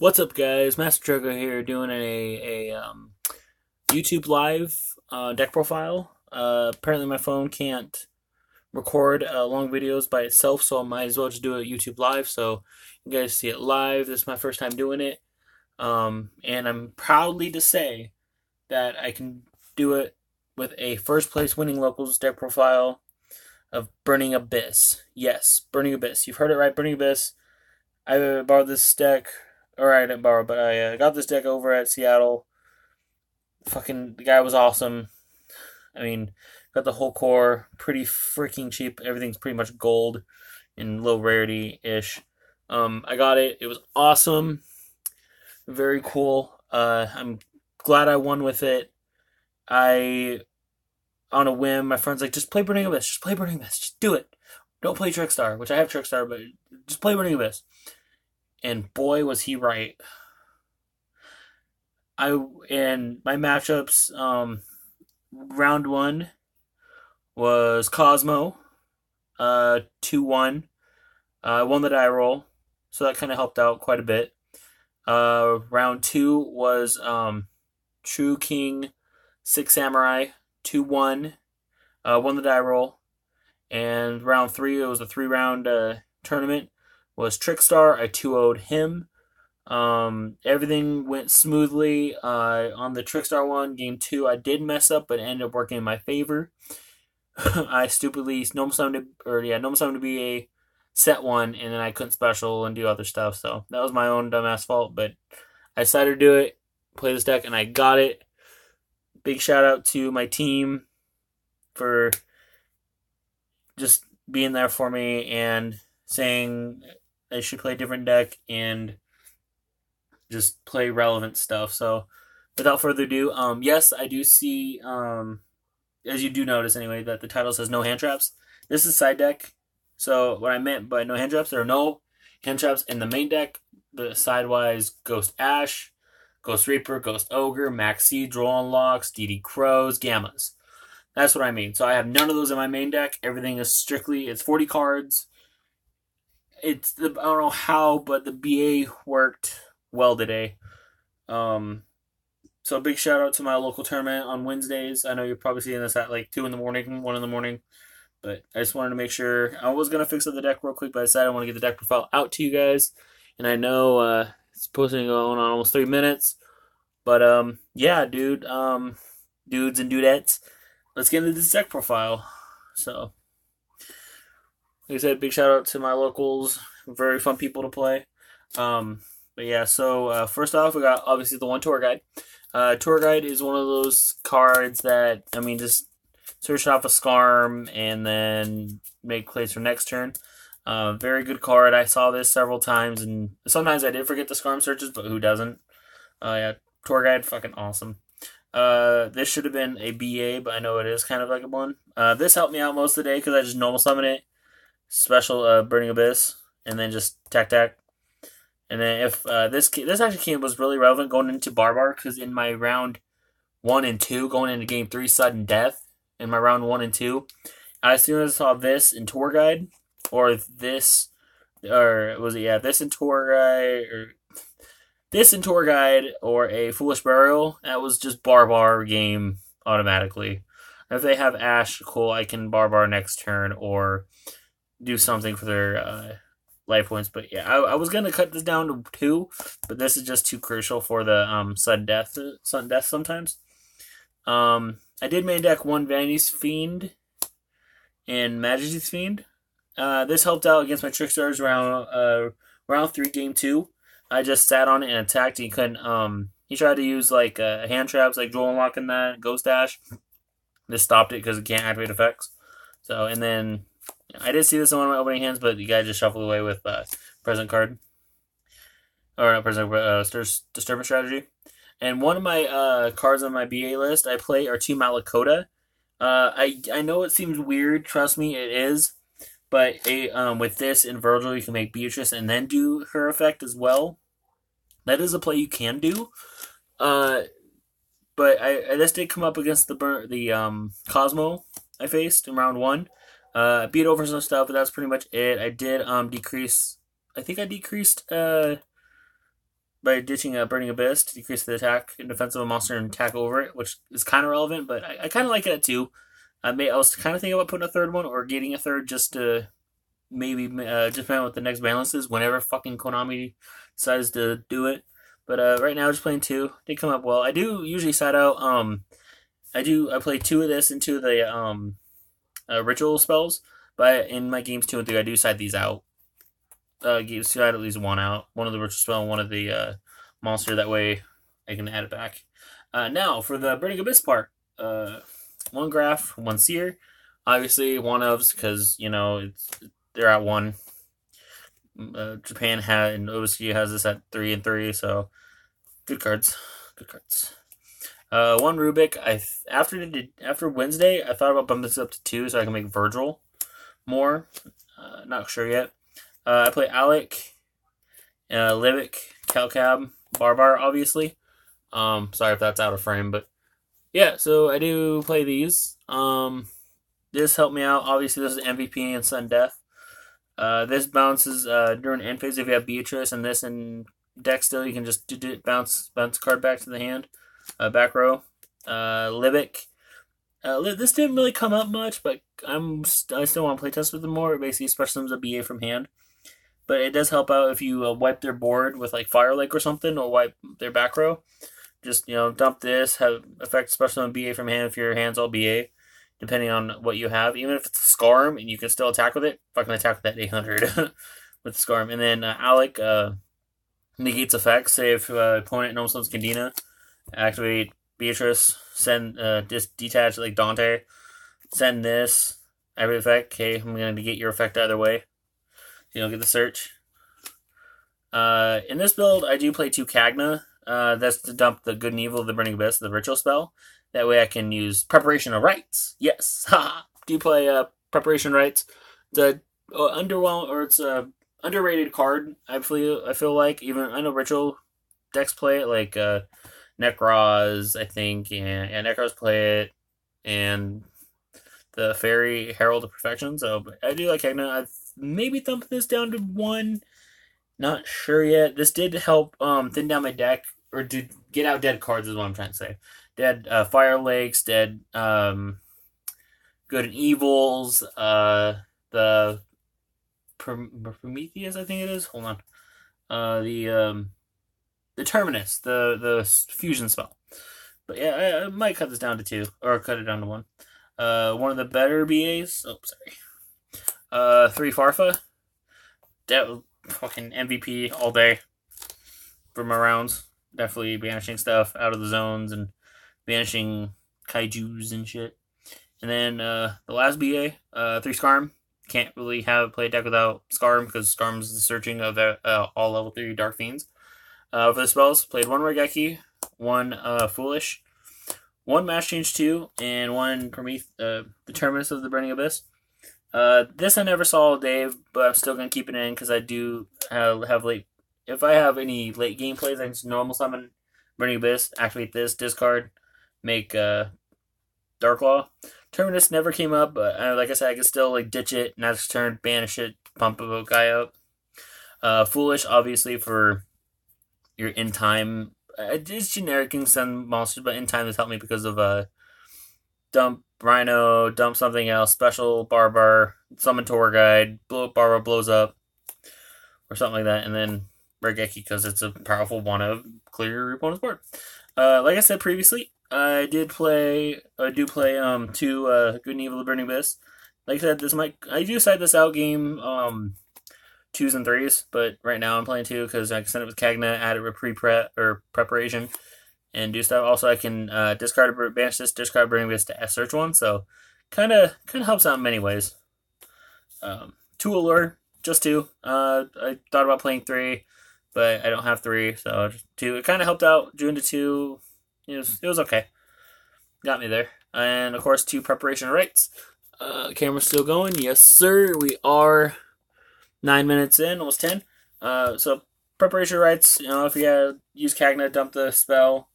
What's up, guys? Master Trigger here, doing a YouTube live deck profile. Apparently, my phone can't record long videos by itself, so I might as well just do a YouTube live. So you guys see it live. This is my first time doing it, and I'm proudly to say that I can do it with a first place winning locals deck profile of Burning Abyss. Yes, Burning Abyss. You've heard it right, Burning Abyss. I borrowed this deck, or I didn't borrow, but I got this deck over at Seattle. Fucking, the guy was awesome. I mean, got the whole core, pretty freaking cheap. Everything's pretty much gold and low rarity ish. I got it. It was awesome. Very cool. I'm glad I won with it. I, on a whim, my friend's like, just play Burning Abyss. Just play Burning Abyss. Just do it. Don't play Trickstar, which I have Trickstar, but just play Burning Abyss. And boy, was he right. In my matchups, round one was Cosmo, 2-1. I won the die roll, so that kind of helped out quite a bit. Round two was True King, Six Samurai, 2-1. Won the die roll. And round three, it was a 3-round tournament, was Trickstar. I 2-0'd him. Everything went smoothly. On the Trickstar one, game two, I did mess up, but it ended up working in my favor. I stupidly normal summoned to be a set one, and then I couldn't special and do other stuff. So that was my own dumbass fault. But I decided to do it, play this deck, and I got it. Big shout out to my team for just being there for me and saying I should play a different deck and just play relevant stuff. So without further ado, yes, I do see, as you do notice anyway, that the title says no hand traps. This is side deck. So what I meant by no hand traps, there are no hand traps in the main deck. The sidewise Ghost Ash, Ghost Reaper, Ghost Ogre, Max Siege, Roll Unlocks, DD Crows, Gammas. That's what I mean. So I have none of those in my main deck. Everything is strictly, it's 40 cards. I don't know how, but the BA worked well today. So big shout out to my local tournament on Wednesdays. I know you're probably seeing this at like 2 in the morning, 1 in the morning. But I just wanted to make sure. I was going to fix up the deck real quick, but I decided I want to get the deck profile out to you guys. And I know it's supposed to go on almost 3 minutes. But yeah, dude. Dudes and dudettes. Let's get into this deck profile. So, like I said, big shout out to my locals. Very fun people to play. But yeah, so first off, we got obviously the one tour guide. Tour guide is one of those cards that, I mean, just search off a Scarm and then make plays for next turn. Very good card. I saw this several times, and sometimes I did forget the Scarm searches, but who doesn't? Yeah, tour guide, fucking awesome. This should have been a BA, but I know it is kind of like a one. This helped me out most of the day because I just normal summon it, special Burning Abyss, and then just tack. And then if this actually was really relevant going into Barbar, because in my round 1 and 2, going into game 3, sudden death, in my round 1 and 2, as soon as I saw this in Tour Guide, or this, or was it, yeah, this in Tour Guide, or a Foolish Burial, that was just Barbar game automatically. If they have Ash, cool, I can Barbar next turn, or do something for their life points. But yeah, I was gonna cut this down to 2, but this is just too crucial for the sudden death sometimes. I did main deck 1 Vanity's Fiend and Majesty's Fiend. This helped out against my Trickstars round 3 game 2. I just sat on it and attacked. He couldn't. He tried to use like hand traps like Joel Unlock and that Ghost Dash. Just stopped it because it can't activate effects. So, and then I did see this in one of my opening hands, but the guy just shuffled away with present card. Or not present, disturbance strategy. And one of my cards on my BA list I play are 2 Malakota. I know it seems weird, trust me, it is. But with this and Virgil, you can make Beatrice and then do her effect as well. That is a play you can do. But this did come up against the Cosmo I faced in round 1. Beat over some stuff, but that's pretty much it. I did decrease. I think I decreased by ditching a Burning Abyss to decrease the attack and defense of a monster and attack over it, which is kind of relevant, but I kind of like it too. I was kind of thinking about putting a third one or getting a third just to maybe just depending on what the next balance is whenever fucking Konami decides to do it. But right now, just playing two. They come up well. I do usually side out. I play two of this and two of the ritual spells, but in my games 2 and 3, I do side these out. Side at least one out. One of the ritual spell, and one of the monster. That way, I can add it back. Now for the Burning Abyss part. One Graph, one Seer. Obviously, one ofs because they're at one. Japan and OSG has this at 3 and 3, so good cards. Good cards. One Rubik. After Wednesday, I thought about bumping this up to 2 so I can make Virgil more. Not sure yet. I play Alec, Livic, Calcab, Barbar, obviously. Sorry if that's out of frame, but yeah, so I do play these. This helped me out. Obviously, this is MVP and Sudden Death. This bounces during end phase if you have Beatrice, and this in deck still, you can just bounce card back to the hand. Back row. Livic. This didn't really come up much, but I still want to play test with them more. It basically special summons a BA from hand. But it does help out if you wipe their board with like Fire Lake or something, or wipe their back row. Just, dump this, have effect special summon BA from hand if your hand's all BA, depending on what you have. Even if it's a Scarm and you can still attack with it, fucking attack with that 800 with the Scarm. And then Alec negates effects. Say if opponent no summons Candina, activate Beatrice, send detach like Dante, send this, every effect. Okay, I'm going to negate your effect either way. You don't get the search. In this build, I do play 2 Kagna. That's to dump the Good and Evil of the Burning Abyss, the ritual spell. That way I can use Preparation of Rites. Yes! Ha! Do play Preparation Rites. It's a it's a underrated card, I feel like. Even I know ritual decks play it, like Nekroz, I think, and Nekroz play it, and the Fairy Herald of Perfection. So I do like Kagna. I've maybe thumped this down to 1. Not sure yet. This did help thin down my deck, or to get out dead cards is what I'm trying to say. Dead Fire Lakes, dead Good and Evils, the Prometheus, I think it is. Hold on. The Terminus, the fusion spell. But yeah, I might cut this down to 2, or cut it down to 1. One of the better BAs. Oh, sorry. 3 Farfa. That fucking MVP all day for my rounds. Definitely banishing stuff out of the zones and banishing kaijus and shit. And then the last BA, 3 Scarm. Can't really play a deck without Scarm because Scarm's the searching of all level 3 Dark Fiends. For the spells, played 1 Regeki, 1 Foolish, 1 Mass Change 2, and 1 the Terminus of the Burning Abyss. This I never saw, Dave, but I'm still going to keep it in because I do have late. If I have any late game plays, I can just normal summon Burning Abyss, activate this, discard, make Darklaw. Terminus never came up, but like I said, I can still ditch it, next turn, banish it, pump a guy up. Foolish, obviously, for your in time. It's generic, can send monsters, but in time has helped me because of dump Rhino, dump something else, special Barbar, summon Tour Guide, Barbar blows up, or something like that, and then Regeki because it's a powerful one of clear your opponent's board. Like I said previously, I do play 2 Good and Evil the Burning Abyss. Like I said, I do side this out game 2s and 3s, but right now I'm playing 2 because I can send it with Kagna, add it with pre-prep or preparation, and do stuff. Also, I can banish this, discard Burning Abyss to search 1, so kind of helps out in many ways. 2 Allure, just 2. I thought about playing 3, but I don't have 3, so just 2. It kind of helped out. Doing to 2, it was okay. Got me there. And of course, 2 Preparation Rites. Camera's still going. Yes, sir. We are 9 minutes in, almost 10. So Preparation Rites. If you use Kagna, dump the spell,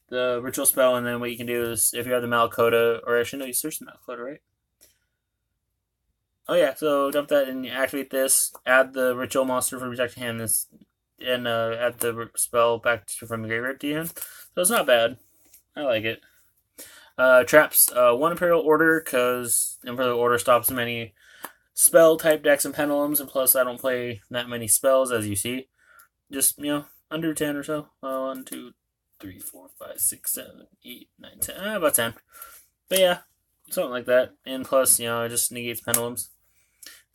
the ritual spell, and then what you can do is if you have the Malakota, or actually no, you search the Malakota, right? Oh yeah, so dump that and activate this. Add the ritual monster from rejected hand. This and add the spell back from the graveyard to hand. So it's not bad. I like it. Traps 1 Imperial Order, because Imperial Order stops many spell type decks and pendulums, and plus I don't play that many spells, as you see. Just, under 10 or so. 1, 2, 3, 4, 5, 6, 7, 8, 9, 10. About 10. But yeah, something like that. And plus, it just negates pendulums.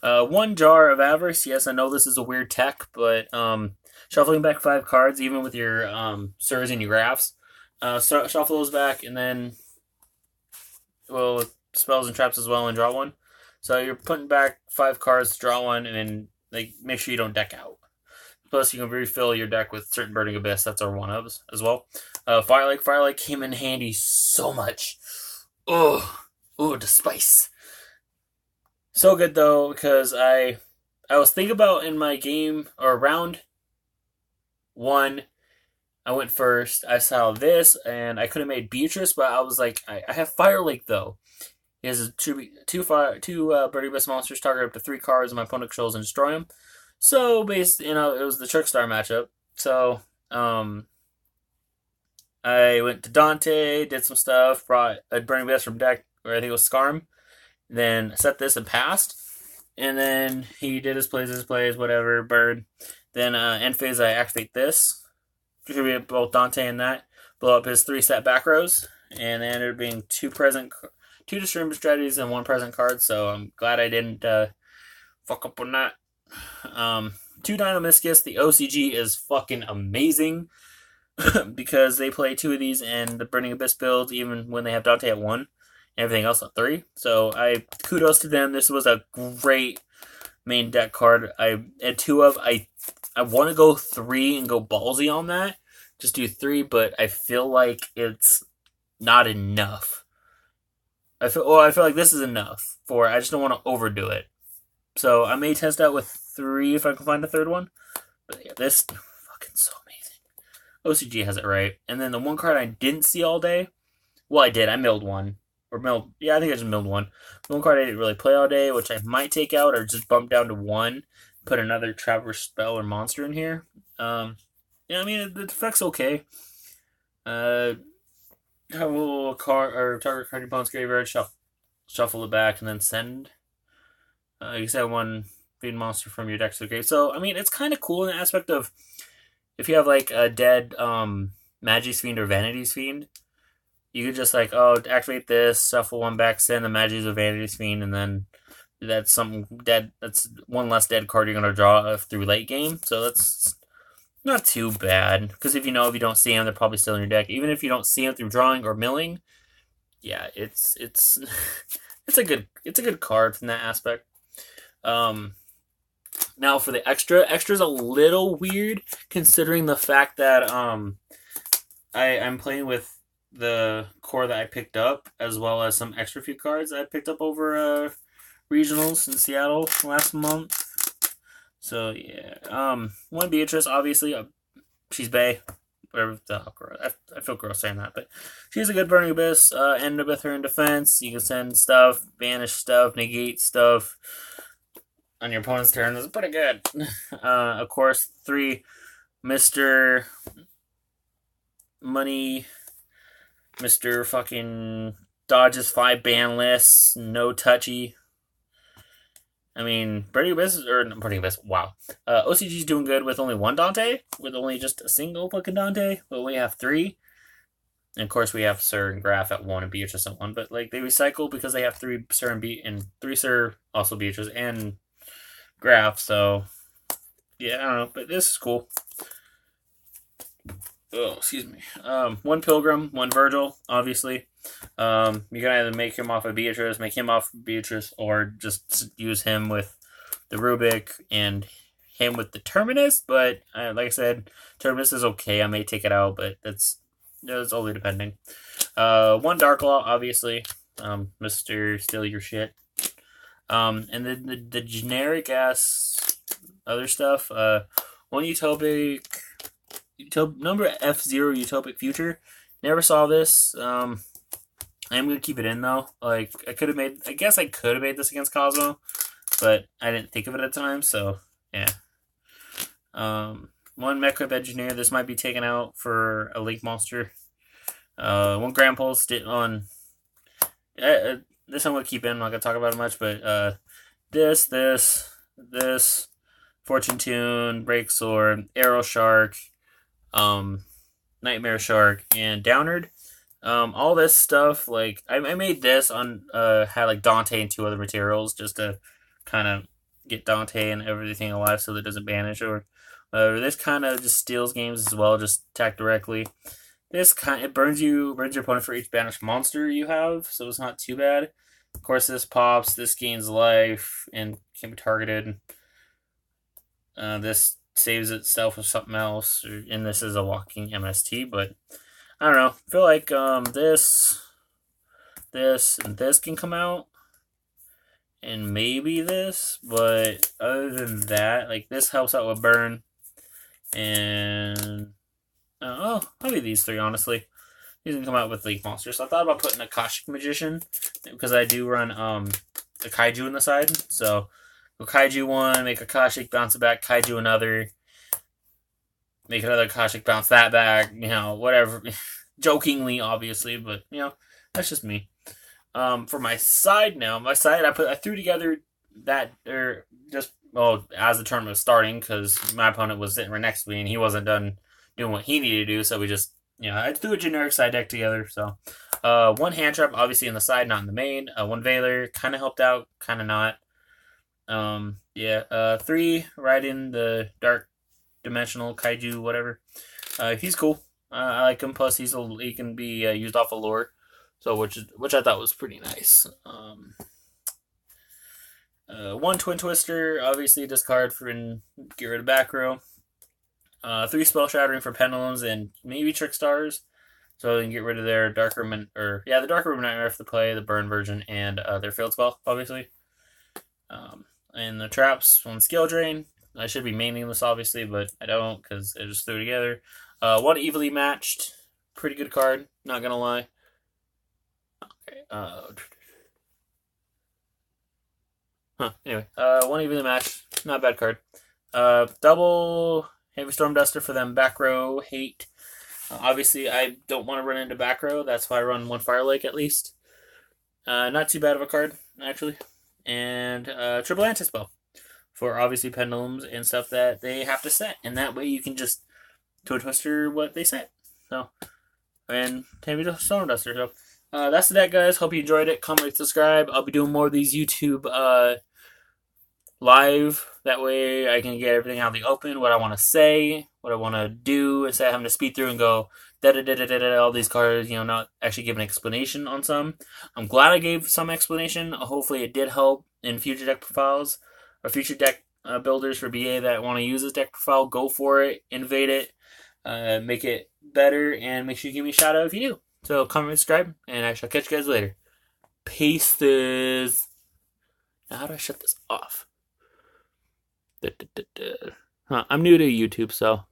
1 Jar of Avarice. Yes, I know this is a weird tech, but shuffling back 5 cards, even with your Sirs and your Graphs. Shuffle those back, and then, spells and traps as well, and draw 1. So you're putting back 5 cards to draw 1, and then make sure you don't deck out. Plus, you can refill your deck with certain Burning Abyss. That's our 1-ofs as well. Firelink. Firelink came in handy so much. Oh, the spice. So good, though, because I was thinking about in my game, or round 1, I went first. I saw this, and I could have made Beatrice, but I was like, I have Firelink, though. He has two Burning Abyss monsters, target up to 3 cards, and my opponent controls and destroy them. So, it was the Trickstar matchup. So, I went to Dante, did some stuff, brought a Burning Abyss from deck, or I think it was Skarm, then set this and passed. And then he did his plays, whatever, bird. Then, end phase, I activate this. Distribute both Dante and that. Blow up his 3 set back rows. And then ended up being 2 distribution strategies and 1 present card. So, I'm glad I didn't fuck up on that. 2 Dynamiscus. The OCG is fucking amazing because they play 2 of these and the Burning Abyss build, even when they have Dante at 1, and everything else at 3. So I kudos to them. This was a great main deck card. I had 2 of. I want to go 3 and go ballsy on that. Just do 3, but I feel like it's not enough. I feel like this is enough for. I just don't want to overdo it. So I may test out with 3 if I can find a 3rd one. But yeah, this fucking so amazing. OCG has it right. And then the 1 card I didn't see all day. Well, I did. I milled 1. Yeah, I think I just milled 1. The 1 card I didn't really play all day, which I might take out or just bump down to 1. Put another Traverse spell or monster in here. The effect's okay. Have a little card or target card your opponent's graveyard, shuffle it back, and then send. You said 1 feed monster from your deck to the grave. So, it's kind of cool in the aspect of if you have like a dead Magi's Fiend or Vanity's Fiend, you could just activate this, shuffle 1 back, send the Magi's or Vanity's Fiend, and then that's something dead. That's 1 less dead card you're gonna draw through late game. So that's not too bad because if you don't see them, they're probably still in your deck. Even if you don't see them through drawing or milling, yeah, it's it's a good card from that aspect. Now for the extra's a little weird considering the fact that I'm playing with the core that I picked up as well as some extra few cards I picked up over regionals in Seattle last month. So yeah, 1 Beatrice, obviously, she's bae. Whatever the hell, I feel gross saying that, but she's a good Burning Abyss. End up with her in defense. You can send stuff, banish stuff, negate stuff on your opponent's turn. That's pretty good. Of course, 3 Mr. Money, Mr. fucking dodges 5 ban lists, no touchy. Burning Abyss, wow. OCG's doing good with only 1 Dante, with only just a single fucking Dante, but we have 3. And of course, we have Sir and Graph at 1 and Beatrice at 1, but they recycle because they have 3 Sir and 3 Sir, also Beatrice, and Graph, so yeah, I don't know, but this is cool. Oh, excuse me. 1 Pilgrim, 1 Virgil, obviously. You can either make him off of Beatrice, or just use him with the Rubik and him with the Terminus, but like I said, Terminus is okay. I may take it out, but it's only depending. 1 Darklaw, obviously. Mr. Steal Your Shit. And then the generic ass other stuff. 1 Utopic number F0 Utopic Future. Never saw this. I am gonna keep it in though. I guess I could have made this against Cosmo, but I didn't think of it at the time. So yeah. 1 Mechrip Engineer. This might be taken out for a Link Monster. 1 Grampulse on. This I'm gonna keep in. I'm not gonna talk about it much, but this, Fortune Tune, Break Sword, Arrow Shark, Nightmare Shark, and Downard. All this stuff, like I made this on had like Dante and 2 other materials just to kind of get Dante and everything alive so that it doesn't banish, or this kind of just steals games as well, just attack directly. This it burns your opponent for each banished monster you have, so it's not too bad. Of course, this pops, this gains life and can be targeted. This saves itself with something else, and this is a walking MST, but I don't know. I feel like this, and this can come out, and maybe this, but other than that, like this helps out with burn, and probably these 3, honestly. These can come out with Link Monsters. So I thought about putting a Akashic Magician, because I do run the Kaiju on the side. So go Kaiju 1, make Akashic, bounce it back, Kaiju another, make another Akashic, bounce that back, whatever. Jokingly, obviously, but that's just me. For my side now, I threw together that as the tournament was starting, because my opponent was sitting right next to me and he wasn't done doing what he needed to do, so we just I threw a generic side deck together. So 1 Hand Trap, obviously in the side, not in the main. 1 Veiler, kind of helped out, kind of not. 3 right in the Dark Dimensional Kaiju, whatever. He's cool. I like him. Plus, he can be used off of lore, so which I thought was pretty nice. 1 Twin Twister, obviously discard and get rid of back row. 3 Spell Shattering for Pendulums and maybe Trick Stars, so they can get rid of their Dark Room the Dark Room Nightmare if they play the Burn version, and their Field Spell, obviously. And the traps, 1 Skill Drain. I should be maining this, obviously, but I don't, because I just threw it together. 1 Evilly Matched. Pretty good card, not gonna lie. Okay. Anyway, 1 Evilly Matched. Not a bad card. Double Heavy Storm Duster for them back row hate. Obviously, I don't want to run into back row. That's why I run 1 Fire Lake at least. Not too bad of a card, actually. And Triple Anti-Spell for obviously Pendulums and stuff that they have to set. And that way you can just Twin Twister what they set. So, and Heavy Storm Duster. So, that's the deck, guys. Hope you enjoyed it. Comment, subscribe. I'll be doing more of these YouTube live. That way I can get everything out in the open, what I want to say, what I want to do, instead of having to speed through and go all these cards, not actually give an explanation on some. I'm glad I gave some explanation. Hopefully it did help in future deck profiles or future deck builders for BA that want to use this deck profile. Go for it, innovate it, make it better, and make sure you give me a shout out if you do. So comment, subscribe, and I shall catch you guys later. Peace. Now how do I shut this off? I'm new to YouTube, so.